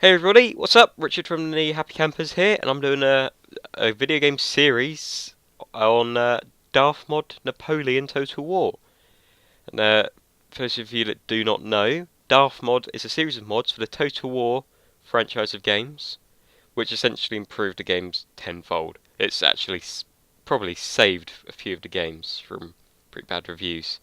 Hey everybody, what's up? Richard from the Happy Campers here, and I'm doing a video game series on Darthmod Napoleon Total War. And for those of you that do not know, Darthmod is a series of mods for the Total War franchise of games, which essentially improved the games tenfold. It's actually probably saved a few of the games from pretty bad reviews.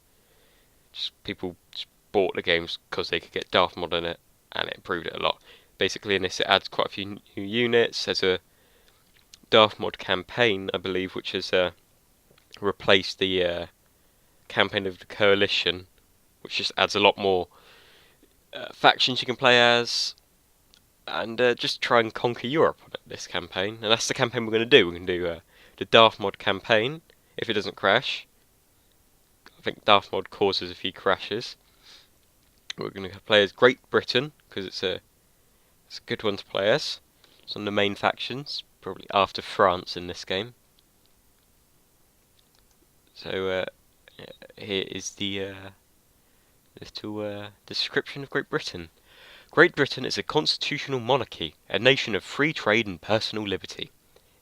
People just bought the games because they could get Darthmod in it, and it improved it a lot. Basically, in this, it adds quite a few new units. There's a Darthmod campaign, I believe, which has replaced the campaign of the Coalition, which just adds a lot more factions you can play as, and just try and conquer Europe on this campaign. And that's the campaign we're going to do. We're going to do the Darthmod campaign, if it doesn't crash. I think Darthmod causes a few crashes. We're going to play as Great Britain, because it's a good one to play as. It's on the main factions, probably after France in this game. So here is the little description of Great Britain. Great Britain is a constitutional monarchy, a nation of free trade and personal liberty.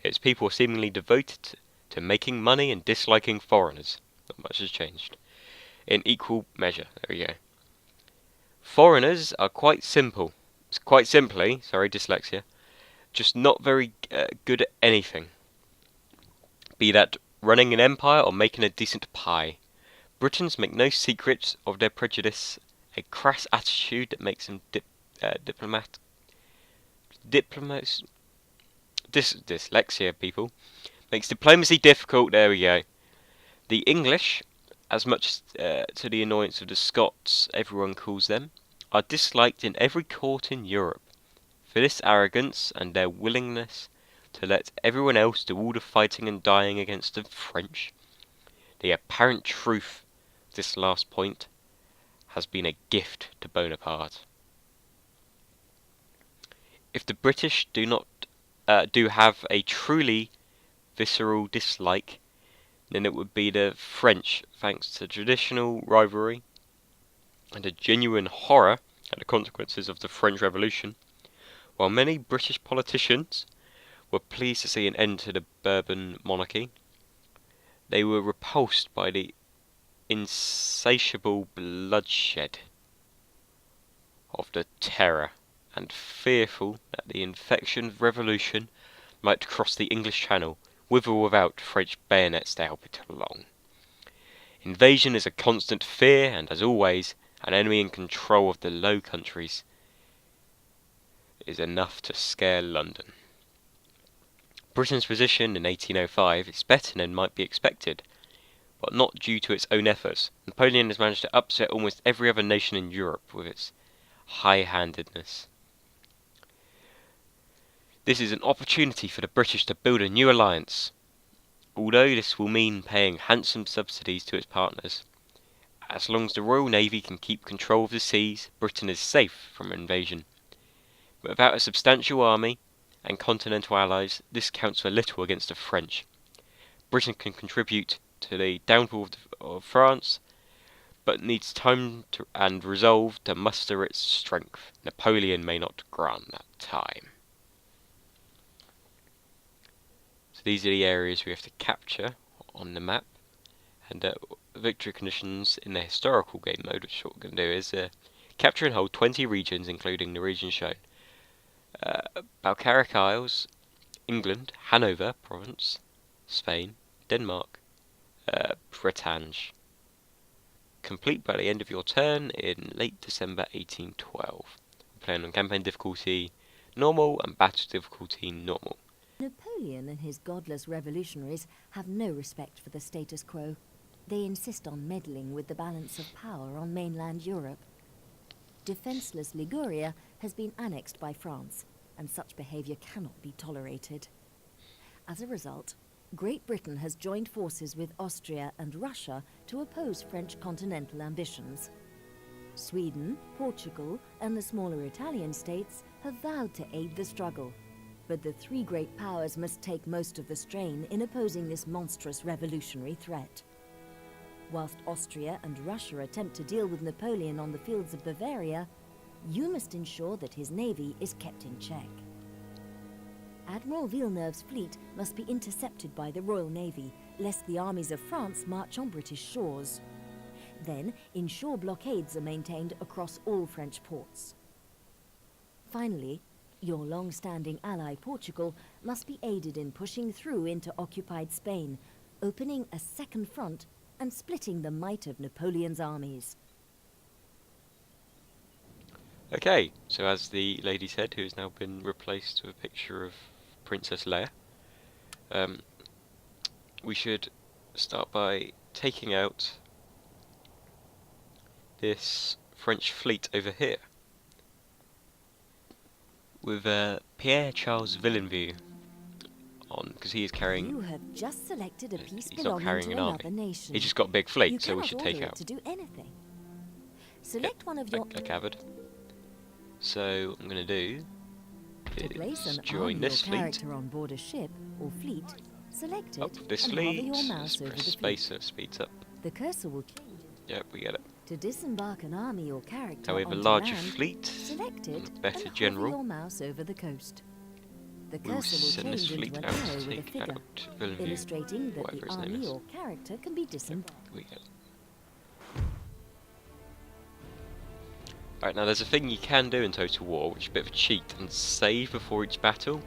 Its people are seemingly devoted to making money and disliking foreigners. Not much has changed. In equal measure. There we go. Foreigners are quite simply, dyslexia, just not very good at anything. Be that running an empire or making a decent pie. Britons make no secret of their prejudice, a crass attitude that makes them dyslexia people, makes diplomacy difficult. There we go. The English, as much to the annoyance of the Scots, everyone calls them, are disliked in every court in Europe for this arrogance and their willingness to let everyone else do all the fighting and dying against the French. The apparent truth of this last point has been a gift to Bonaparte. If the British do have a truly visceral dislike, then it would be the French, thanks to traditional rivalry and a genuine horror at the consequences of the French Revolution. While many British politicians were pleased to see an end to the Bourbon monarchy, they were repulsed by the insatiable bloodshed of the Terror, and fearful that the infection of revolution might cross the English Channel, with or without French bayonets to help it along. Invasion is a constant fear, and as always, an enemy in control of the Low Countries is enough to scare London. Britain's position in 1805 is better than might be expected, but not due to its own efforts. Napoleon has managed to upset almost every other nation in Europe with its high-handedness. This is an opportunity for the British to build a new alliance, although this will mean paying handsome subsidies to its partners. As long as the Royal Navy can keep control of the seas, Britain is safe from invasion. But without a substantial army and continental allies, this counts for little against the French. Britain can contribute to the downfall of France, but needs time and resolve to muster its strength. Napoleon may not grant that time. So these are the areas we have to capture on the map, and victory conditions in the historical game mode, which what we're going to do is capture and hold 20 regions, including the region shown. Balkaric Isles, England, Hanover Province, Spain, Denmark, Bretagne. Complete by the end of your turn in late December 1812. We're playing on campaign difficulty normal and battle difficulty normal. Napoleon and his godless revolutionaries have no respect for the status quo. They insist on meddling with the balance of power on mainland Europe. Defenseless Liguria has been annexed by France, and such behavior cannot be tolerated. As a result, Great Britain has joined forces with Austria and Russia to oppose French continental ambitions. Sweden, Portugal, and the smaller Italian states have vowed to aid the struggle, but the three great powers must take most of the strain in opposing this monstrous revolutionary threat. Whilst Austria and Russia attempt to deal with Napoleon on the fields of Bavaria, You must ensure that his navy is kept in check. Admiral Villeneuve's fleet must be intercepted by the Royal Navy, lest the armies of France march on British shores. Then, inshore blockades are maintained across all French ports. Finally, your long-standing ally Portugal must be aided in pushing through into occupied Spain, opening a second front and splitting the might of Napoleon's armies. Okay, so as the lady said, who has now been replaced with a picture of Princess Leia, we should start by taking out this French fleet over here with Pierre-Charles Villeneuve on, because he is carrying. You have just selected a piece he's not belonging carrying to an another army. nation. He's just got a big You fleet, so we cannot should order take it out. to do anything. Select one of Yep, your I gathered. So I'm going to do to place is an join army this or fleet. character on board a ship or fleet. Select it Up this and hover fleet. your mouse over Press the space so fleet. it speeds up. The cursor will change. Yep, we get it. To disembark an army or character Now we have a onto larger land, fleet, select it and a better and general. hover your mouse over the coast. The We will cursor will send this change fleet into an out arrow to with a take figure, out Villeneuve, illustrating that whatever the his name army is. or character can be disembarked. We get it. Alright, now there's a thing you can do in Total War, which is a bit of a cheat, and save before each battle.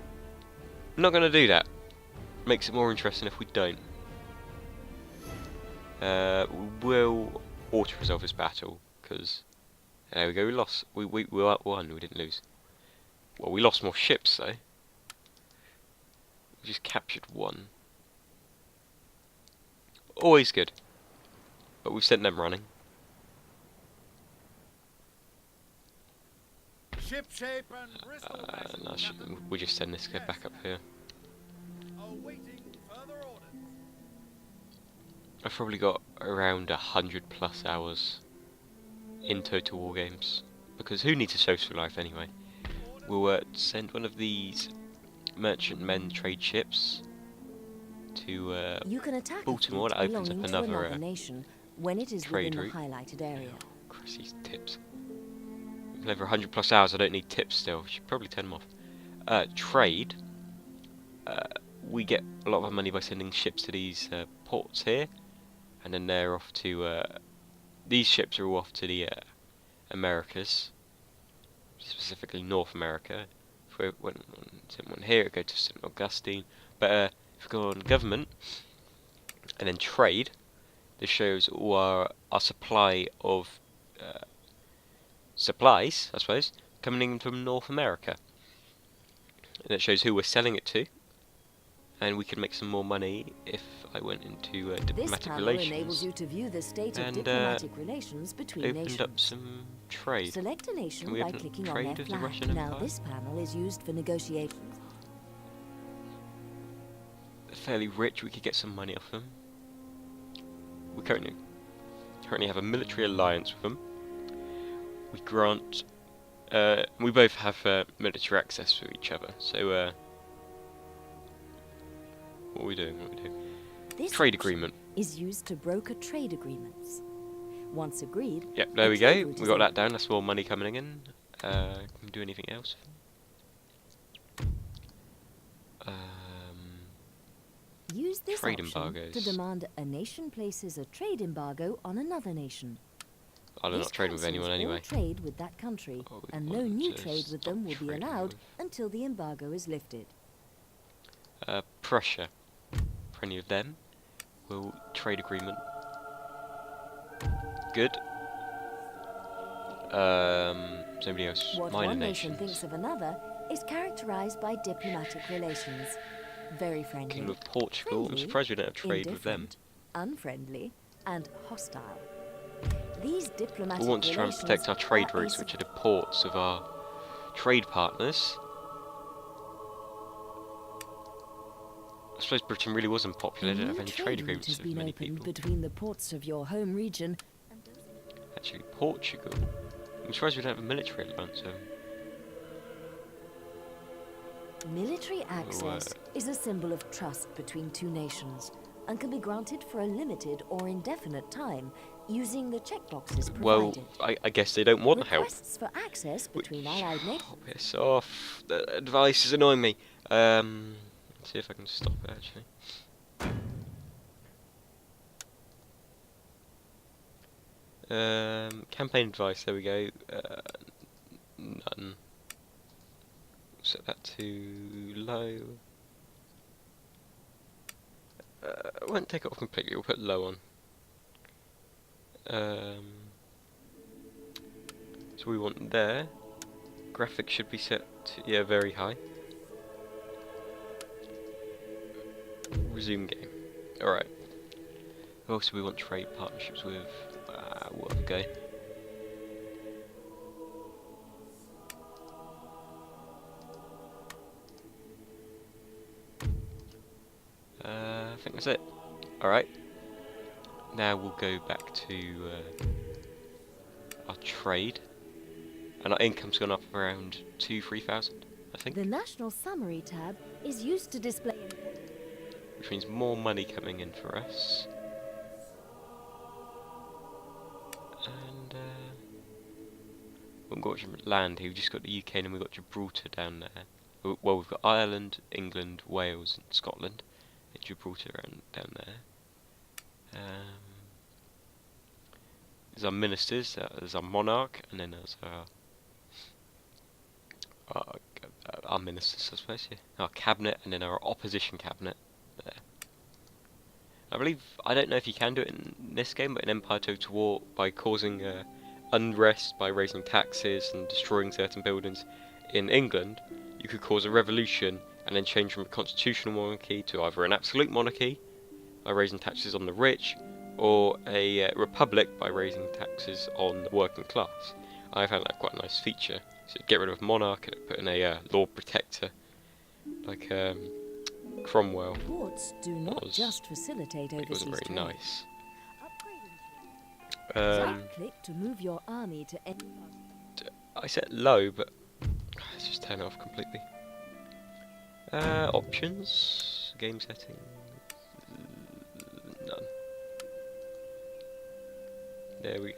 I'm not going to do that. Makes it more interesting if we don't. We will auto-resolve this battle, because there we go, we lost. We won, we didn't lose. Well, we lost more ships though. We just captured one. Always good. But we've sent them running. Ship shape and Bristol No, we just send this guy back up here. awaiting further orders. I've probably got around 100+ hours in Total War games, because who needs a social life anyway? We'll send one of these merchantmen trade ships to You can attack Baltimore. a That fleet opens up belonging to another another nation when it is trade within the route. highlighted area. Chrissy's tips. With over 100+ hours, I don't need tips still. Should probably turn them off. Trade. We get a lot of our money by sending ships to these ports here, and then they're off to. These ships are all off to the Americas, specifically North America. If we went on one here, it'd go to St. Augustine. But if we go on government and then trade, this shows all our supply of supplies, I suppose, coming in from North America. And it shows who we're selling it to, and we can make some more money if I went into This diplomatic panel relations enables you to view the state of and diplomatic relations between opened nations. up some trade. Select a nation Can we by open clicking on trade their with the flag. Russian Now Empire? this panel is used for negotiations. They're fairly rich, we could get some money off them. We currently have a military alliance with them. We grant we both have military access to each other, so what are we doing? This Trade option agreement. is used to broker trade agreements. Once agreed, Yep, there a we trade go. route We is got that opened. down. That's more money coming in. Can we do anything else? Use this Trade option embargoes. to demand a nation places a trade embargo on another nation. I'm This not trading with anyone cancels all anyway. trade with that country, Oh, we and no want new to trade with them will stop be trading allowed with- until the embargo is lifted. Prussia. For any of them. Will trade agreement. Good. Somebody else. What Minor one nation nations. thinks of another is characterized by diplomatic relations. Very friendly, King of Portugal. I'm friendly, surprised we don't have trade with them. indifferent, unfriendly, and hostile. These diplomatic We want to try and protect our trade relations routes, are which are the ports of our trade partners. I suppose Britain really wasn't popular. They didn't have any trade route agreements has with been many opened people. between the ports of your home region and those Actually, Portugal. I'm surprised we don't have a military alliance. Military access is a symbol of trust between two nations. and can be granted for a limited or indefinite time using the checkboxes Well, provided. I guess they don't want help. Requests for access Which, between allied nations. oh, piss off. The advice is annoying me. Let's see if I can stop it actually. Campaign advice, there we go. None. Set that to low. I won't take it off completely, we'll put low on. So we want there. Graphics should be set to, yeah, very high. Resume game. Alright. Who else do we want trade partnerships with? We'll have a go. I think that's it. Alright. Now we'll go back to our trade. And our income's gone up around 3,000, I think. The National Summary tab is used to display... Which means more money coming in for us. And we've got land here, we've just got the UK and then we've got Gibraltar down there. Well, we've got Ireland, England, Wales and Scotland. And Gibraltar down there. There's our ministers, there's our monarch, and then there's our ministers, I suppose, yeah. Our cabinet, and then our opposition cabinet. There. I don't know if you can do it in this game, but in Empire Total War, by causing unrest, by raising taxes and destroying certain buildings in England, you could cause a revolution and then change from a constitutional monarchy to either an absolute monarchy, by raising taxes on the rich, or a republic by raising taxes on the working class. I found that quite a nice feature. So get rid of monarch and put in a Lord Protector, like Cromwell. Ports do not just facilitate overseas It wasn't very trade. nice. Right-click to move your army to any... I set low, but let's just turn it off completely. Options, game settings, none. There we go.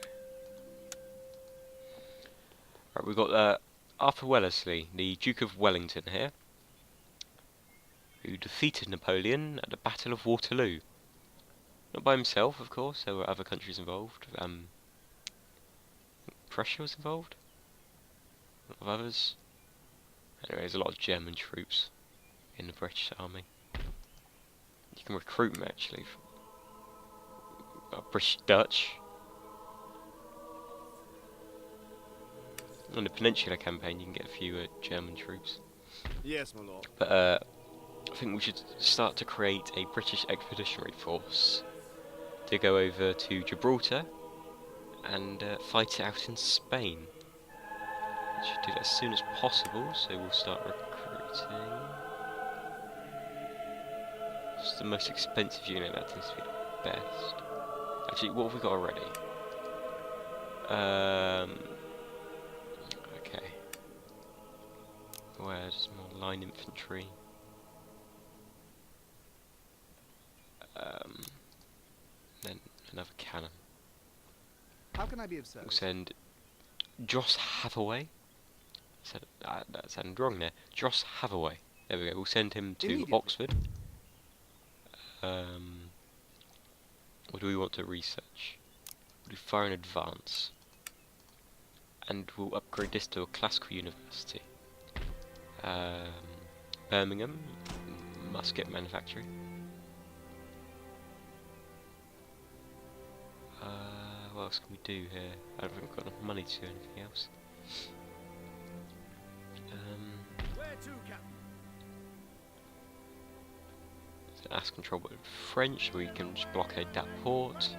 Right, we've got Arthur Wellesley, the Duke of Wellington here, who defeated Napoleon at the Battle of Waterloo. Not by himself, of course, there were other countries involved. Prussia was involved, a lot of others. Anyway, there's a lot of German troops in the British army. You can recruit them actually. British Dutch. On the Peninsular campaign, you can get a few German troops. Yes, my lord. But I think we should start to create a British expeditionary force to go over to Gibraltar and fight it out in Spain. We should do that as soon as possible, so we'll start recruiting. It's the most expensive unit, that tends to be the best. Actually, what have we got already? Okay. Where's more line infantry? Then another cannon. How can I be of We'll service? send Joss Hathaway. That sounded wrong there. Joss Hathaway. There we go. We'll send him to Immediately. Oxford. What do we want to research? We'll do fire in advance. And we'll upgrade this to a classical university. Birmingham, musket manufacturing. What else can we do here? I don't think we've got enough money to do anything else. Where to, Captain? Ask control with French, so we can just blockade that port.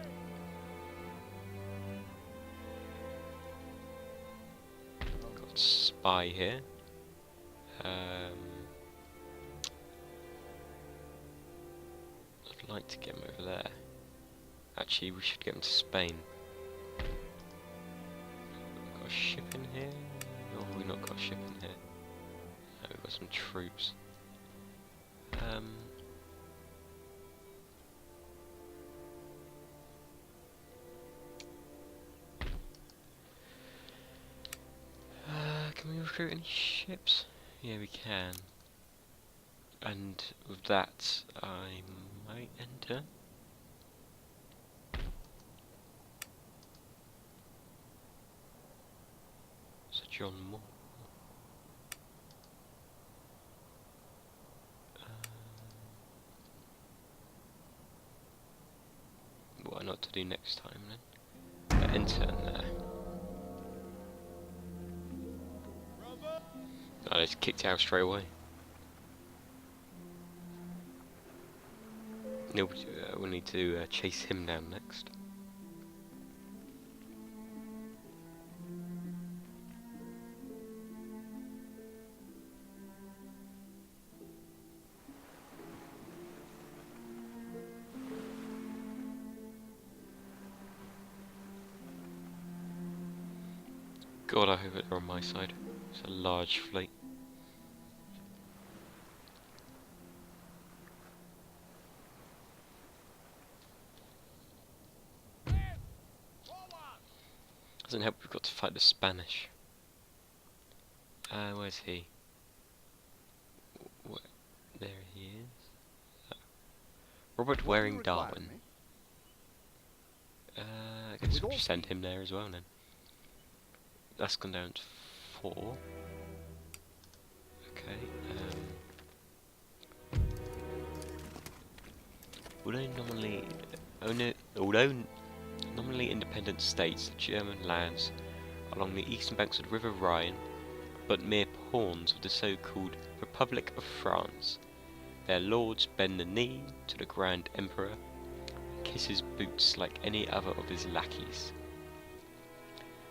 Got a spy here. I'd like to get him over there. Actually, we should get him to Spain. Got a ship in here? Or have we not got a ship in here? No, we've got some troops. Can we recruit any ships? Yeah, we can. And with that, I might enter. Sir John Moore. What not to do next time then? Enter there. I just kicked out straight away. No, we'll need to chase him down next. God, I hope they're on my side. It's a large fleet. Doesn't help we've got to fight the Spanish. Where's he? There he is. Robert Waring Darwin. I guess we'll just send him there as well then. That's gone down to 4. Okay. Although nominally independent states, the German lands along the eastern banks of the River Rhine, but mere pawns of the so-called Republic of France. Their lords bend the knee to the Grand Emperor, and kiss his boots like any other of his lackeys.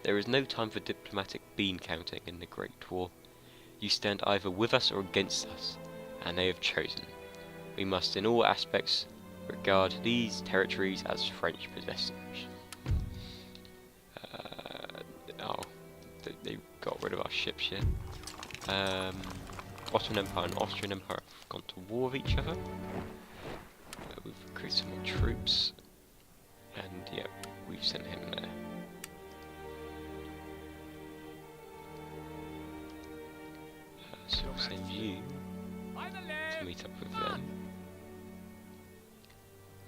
There is no time for diplomatic bean counting in the Great War. You stand either with us or against us, and they have chosen. We must in all aspects regard these territories as French possessions. They got rid of our ships here. Ottoman Empire and Austrian Empire have gone to war with each other. We've recruited some more troops, and yeah, we've sent him there. So we'll send you to meet up with them.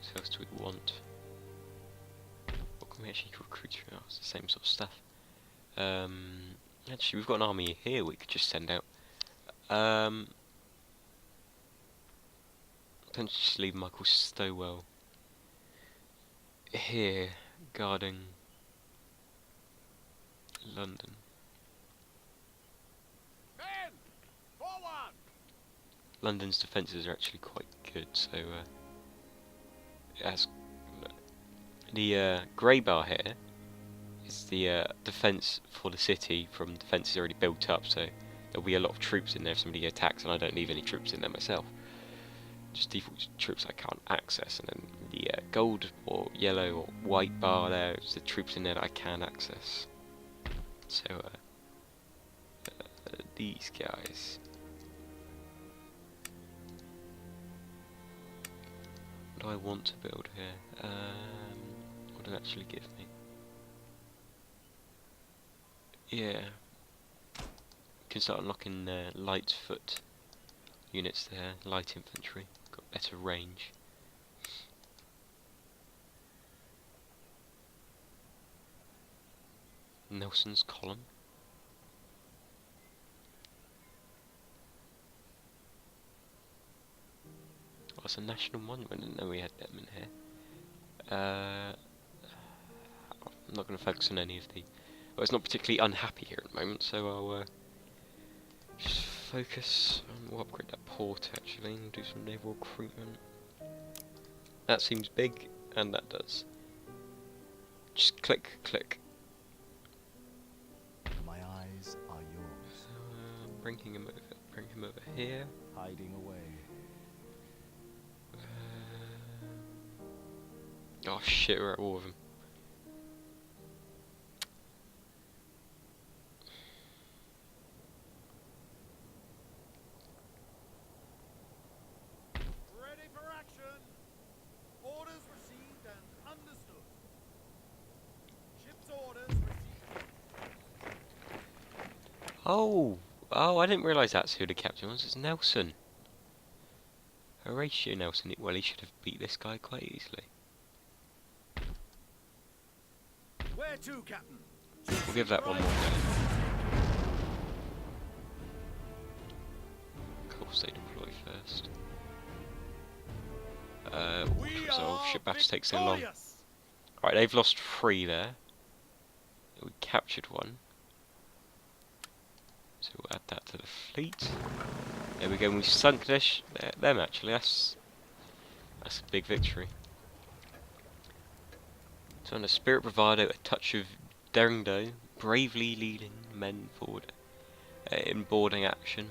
What else do we want? What can we actually recruit from? Oh, it's the same sort of stuff. Actually, we've got an army here we could just send out. Don't just leave Michael Stowell here guarding London. Men! Forward! London's defences are actually quite good, so it has the grey bar here is the defence for the city from defences already built up, so there'll be a lot of troops in there if somebody attacks, and I don't leave any troops in there myself. Just default troops I can't access, and then the gold or yellow or white bar there is the troops in there that I can access. So these guys. What do I want to build here? What does it actually give me? Yeah. Can start unlocking light foot units there, light infantry, got better range. Nelson's column. Oh, it's a national monument, I didn't know we had them in here. I'm not going to focus on any of the... Well, it's not particularly unhappy here at the moment, so I'll just focus on... We'll upgrade that port actually and do some naval recruitment. That seems big, and that does. Just click, click. My eyes are yours. So, bring him over here. Hiding away. Oh shit, we're at war with him. Ready for action. Orders received and understood. Ship's orders received. Oh, I didn't realise that's who the captain was. It's Nelson. Horatio Nelson. Well, he should have beat this guy quite easily. Where to, Captain? We'll give that one more go. Of course they deploy first. So ship battle takes so long. victorious! Right, they've lost 3 there. We captured 1. So we'll add that to the fleet. There we go, and we've sunk them actually, that's a big victory. So under spirit bravado, a touch of daring do, bravely leading men forward in boarding action.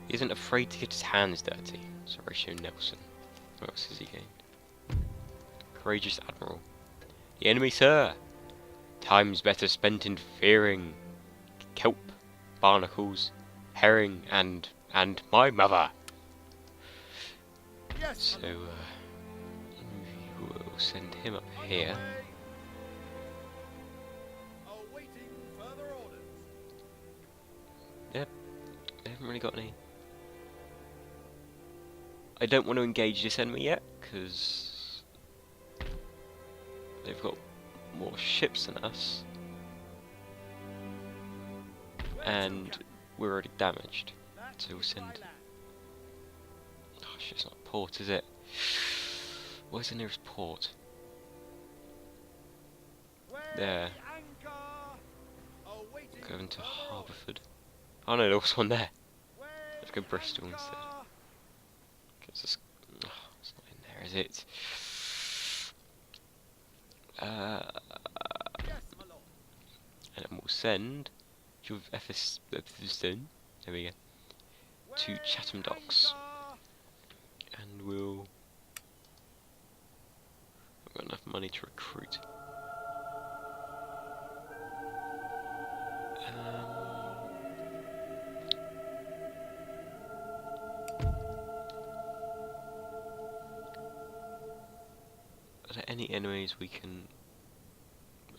He isn't afraid to get his hands dirty. So Horatio Nelson. What else has he gained? Courageous Admiral. The enemy, sir! Time's better spent in fearing kelp, barnacles, herring, and my mother. Yes, So, we'll send him up here. awaiting further orders. Yep, they haven't really got any. I don't want to engage this enemy yet, because they've got more ships than us, and we're already damaged. So we'll send. Gosh, it's not a port, is it? Where's the nearest port? There. Going to Harbourford. Oh no, there was one there. Let's go Bristol instead. It's not in there, is it? And then we'll send there we go, to Chatham Docks, and we've got enough money to recruit. Are there any enemies we can?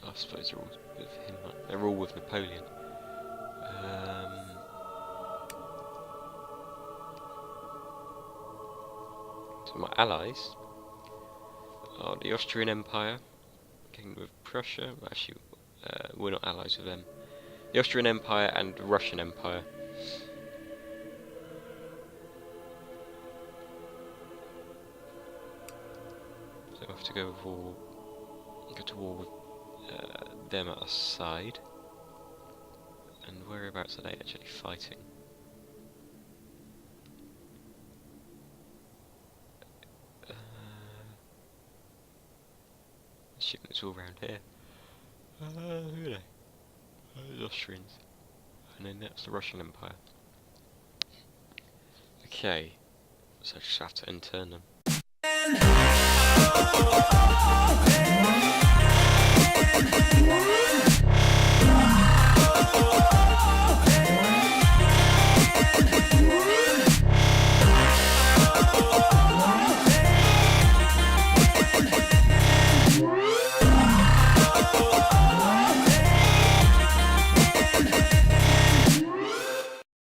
I suppose they're all with him. They're all with Napoleon. So my allies are the Austrian Empire, Kingdom of Prussia. Well, actually, we're not allies with them. The Austrian Empire and the Russian Empire. So I have to go to war with them at our side. And whereabouts are they actually fighting? Shipments all around here. Who are they? The Austrians. And then that's the Russian Empire. Okay, so I just have to intern them.